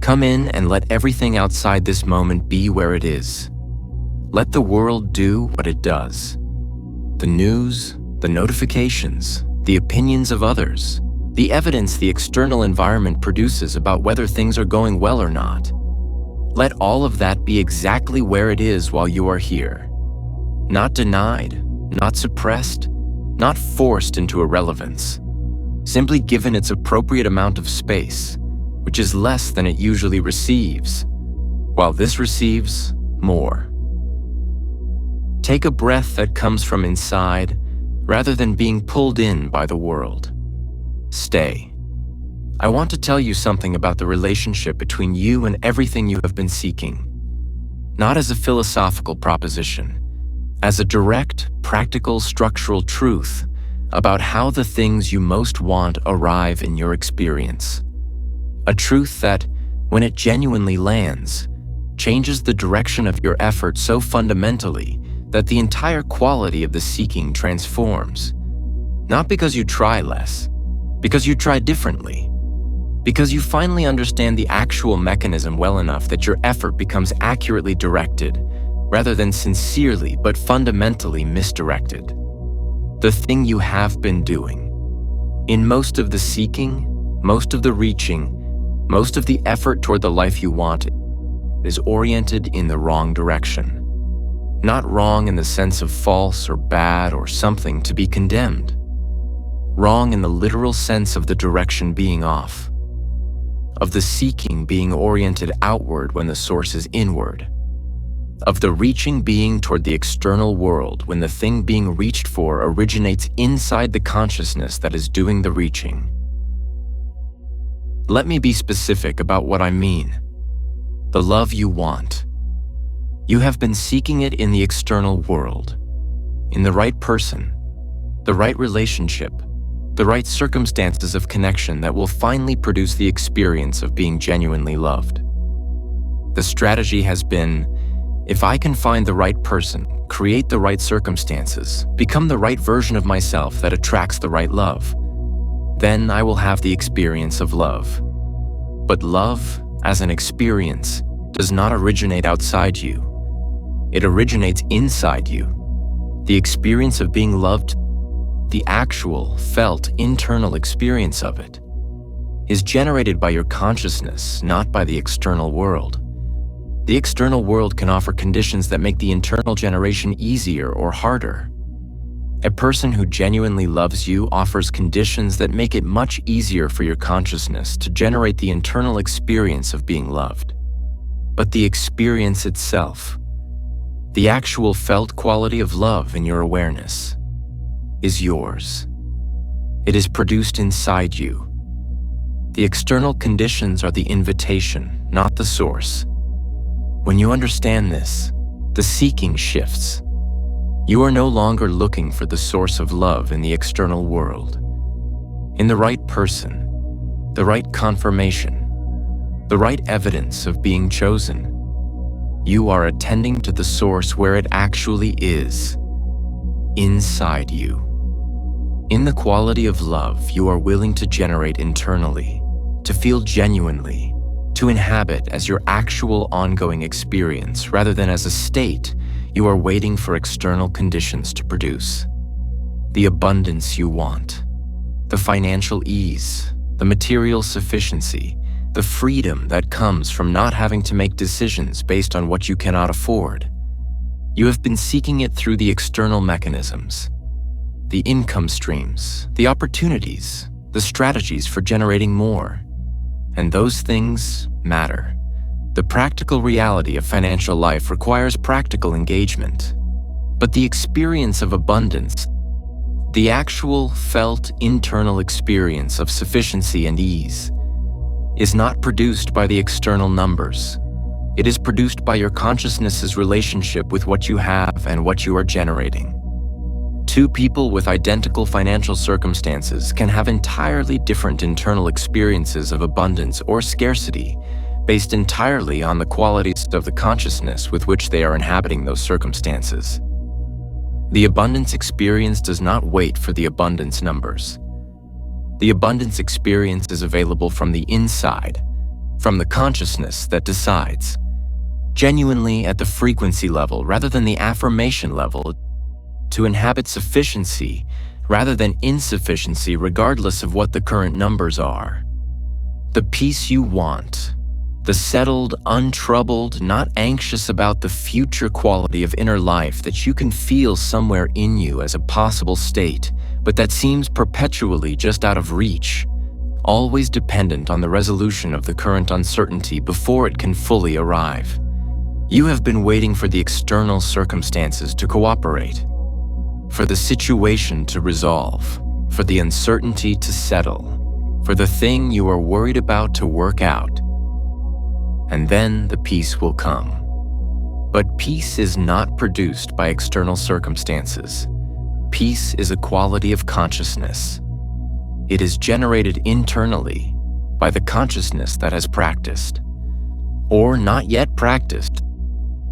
Come in and let everything outside this moment be where it is. Let the world do what it does. The news, the notifications, the opinions of others, the evidence the external environment produces about whether things are going well or not. Let all of that be exactly where it is while you are here. Not denied, not suppressed, not forced into irrelevance. Simply given its appropriate amount of space, which is less than it usually receives, while this receives more. Take a breath that comes from inside rather than being pulled in by the world. Stay. I want to tell you something about the relationship between you and everything you have been seeking. Not as a philosophical proposition, as a direct, practical, structural truth about how the things you most want arrive in your experience. A truth that, when it genuinely lands, changes the direction of your effort so fundamentally that the entire quality of the seeking transforms. Not because you try less, because you try differently. Because you finally understand the actual mechanism well enough that your effort becomes accurately directed, rather than sincerely but fundamentally misdirected. The thing you have been doing. In most of the seeking, most of the reaching, most of the effort toward the life you want is oriented in the wrong direction. Not wrong in the sense of false or bad or something to be condemned. Wrong in the literal sense of the direction being off. Of the seeking being oriented outward when the source is inward. Of the reaching being toward the external world when the thing being reached for originates inside the consciousness that is doing the reaching. Let me be specific about what I mean. The love you want. You have been seeking it in the external world, in the right person, the right relationship, the right circumstances of connection that will finally produce the experience of being genuinely loved. The strategy has been, if I can find the right person, create the right circumstances, become the right version of myself that attracts the right love, then I will have the experience of love. But love, as an experience, does not originate outside you. It originates inside you. The experience of being loved, the actual, felt, internal experience of it, is generated by your consciousness, not by the external world. The external world can offer conditions that make the internal generation easier or harder. A person who genuinely loves you offers conditions that make it much easier for your consciousness to generate the internal experience of being loved. But the experience itself, the actual felt quality of love in your awareness, is yours. It is produced inside you. The external conditions are the invitation, not the source. When you understand this, the seeking shifts. You are no longer looking for the source of love in the external world. In the right person, the right confirmation, the right evidence of being chosen, you are attending to the source where it actually is, inside you. In the quality of love you are willing to generate internally, to feel genuinely, to inhabit as your actual ongoing experience rather than as a state you are waiting for external conditions to produce. The abundance you want, the financial ease, the material sufficiency, the freedom that comes from not having to make decisions based on what you cannot afford. You have been seeking it through the external mechanisms, the income streams, the opportunities, the strategies for generating more. And those things matter. The practical reality of financial life requires practical engagement. But the experience of abundance, the actual felt internal experience of sufficiency and ease, is not produced by the external numbers. It is produced by your consciousness's relationship with what you have and what you are generating. Two people with identical financial circumstances can have entirely different internal experiences of abundance or scarcity based entirely on the qualities of the consciousness with which they are inhabiting those circumstances. The abundance experience does not wait for the abundance numbers. The abundance experience is available from the inside, from the consciousness that decides, genuinely at the frequency level rather than the affirmation level, to inhabit sufficiency rather than insufficiency regardless of what the current numbers are. The peace you want, the settled, untroubled, not anxious about the future quality of inner life that you can feel somewhere in you as a possible state, but that seems perpetually just out of reach, always dependent on the resolution of the current uncertainty before it can fully arrive. You have been waiting for the external circumstances to cooperate, for the situation to resolve, for the uncertainty to settle, for the thing you are worried about to work out, and then the peace will come. But peace is not produced by external circumstances. Peace is a quality of consciousness. It is generated internally by the consciousness that has practiced, or not yet practiced,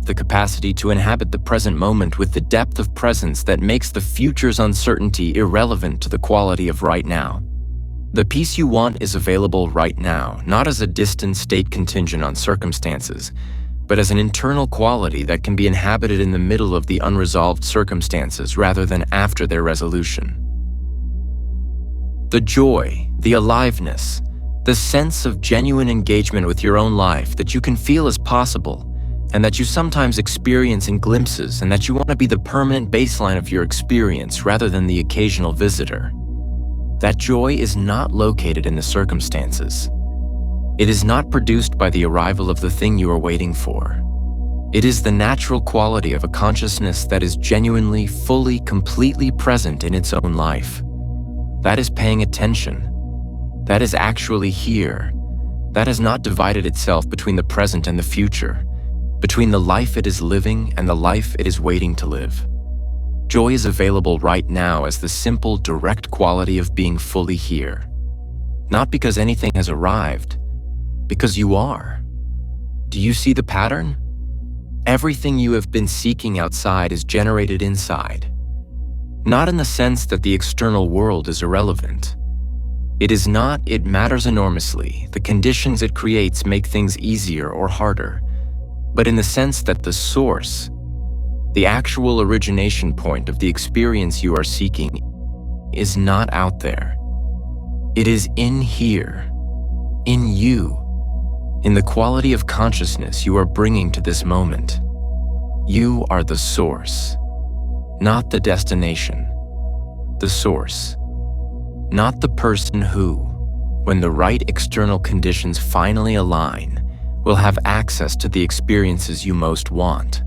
the capacity to inhabit the present moment with the depth of presence that makes the future's uncertainty irrelevant to the quality of right now. The peace you want is available right now, not as a distant state contingent on circumstances, but as an internal quality that can be inhabited in the middle of the unresolved circumstances rather than after their resolution. The joy, the aliveness, the sense of genuine engagement with your own life that you can feel is possible, and that you sometimes experience in glimpses, and that you want to be the permanent baseline of your experience rather than the occasional visitor. That joy is not located in the circumstances. It is not produced by the arrival of the thing you are waiting for. It is the natural quality of a consciousness that is genuinely, fully, completely present in its own life. That is paying attention. That is actually here. That has not divided itself between the present and the future, between the life it is living and the life it is waiting to live. Joy is available right now as the simple, direct quality of being fully here. Not because anything has arrived, because you are. Do you see the pattern? Everything you have been seeking outside is generated inside. Not in the sense that the external world is irrelevant. It is not, it matters enormously. The conditions it creates make things easier or harder. But in the sense that the source, the actual origination point of the experience you are seeking, is not out there. It is in here, in you, in the quality of consciousness you are bringing to this moment. You are the source, not the destination. The source, not the person who, when the right external conditions finally align, will have access to the experiences you most want.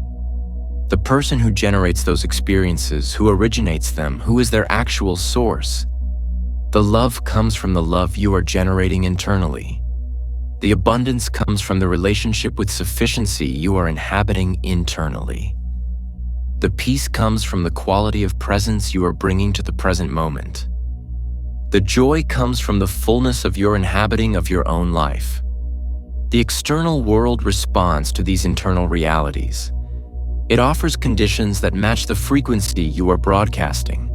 The person who generates those experiences, who originates them, who is their actual source. The love comes from the love you are generating internally. The abundance comes from the relationship with sufficiency you are inhabiting internally. The peace comes from the quality of presence you are bringing to the present moment. The joy comes from the fullness of your inhabiting of your own life. The external world responds to these internal realities. It offers conditions that match the frequency you are broadcasting.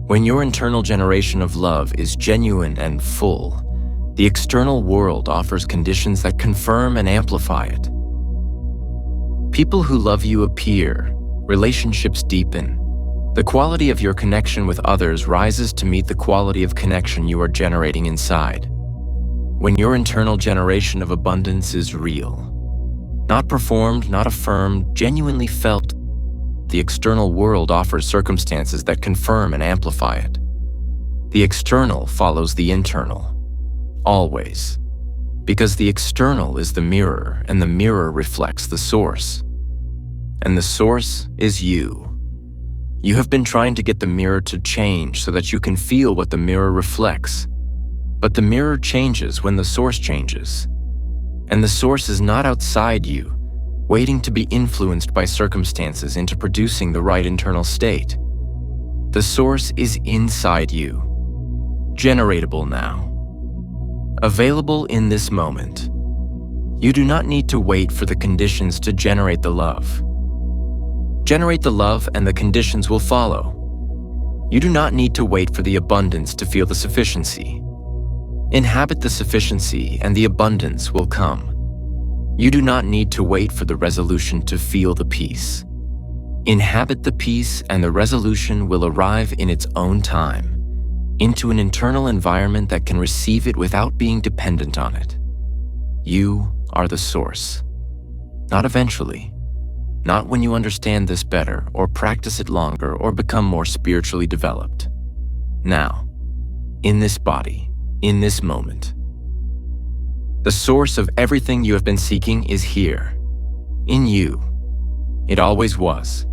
When your internal generation of love is genuine and full, the external world offers conditions that confirm and amplify it. People who love you appear, relationships deepen. The quality of your connection with others rises to meet the quality of connection you are generating inside. When your internal generation of abundance is real, not performed, not affirmed, genuinely felt, the external world offers circumstances that confirm and amplify it. The external follows the internal, always, because the external is the mirror and the mirror reflects the source. And the source is you. You have been trying to get the mirror to change so that you can feel what the mirror reflects. But the mirror changes when the source changes. And the source is not outside you, waiting to be influenced by circumstances into producing the right internal state. The source is inside you, generatable now, available in this moment. You do not need to wait for the conditions to generate the love. Generate the love and the conditions will follow. You do not need to wait for the abundance to feel the sufficiency. Inhabit the sufficiency and the abundance will come. You do not need to wait for the resolution to feel the peace. Inhabit the peace and the resolution will arrive in its own time, into an internal environment that can receive it without being dependent on it. You are the source. Not eventually, not when you understand this better or practice it longer or become more spiritually developed. Now, in this body, in this moment. The source of everything you have been seeking is here, in you. It always was.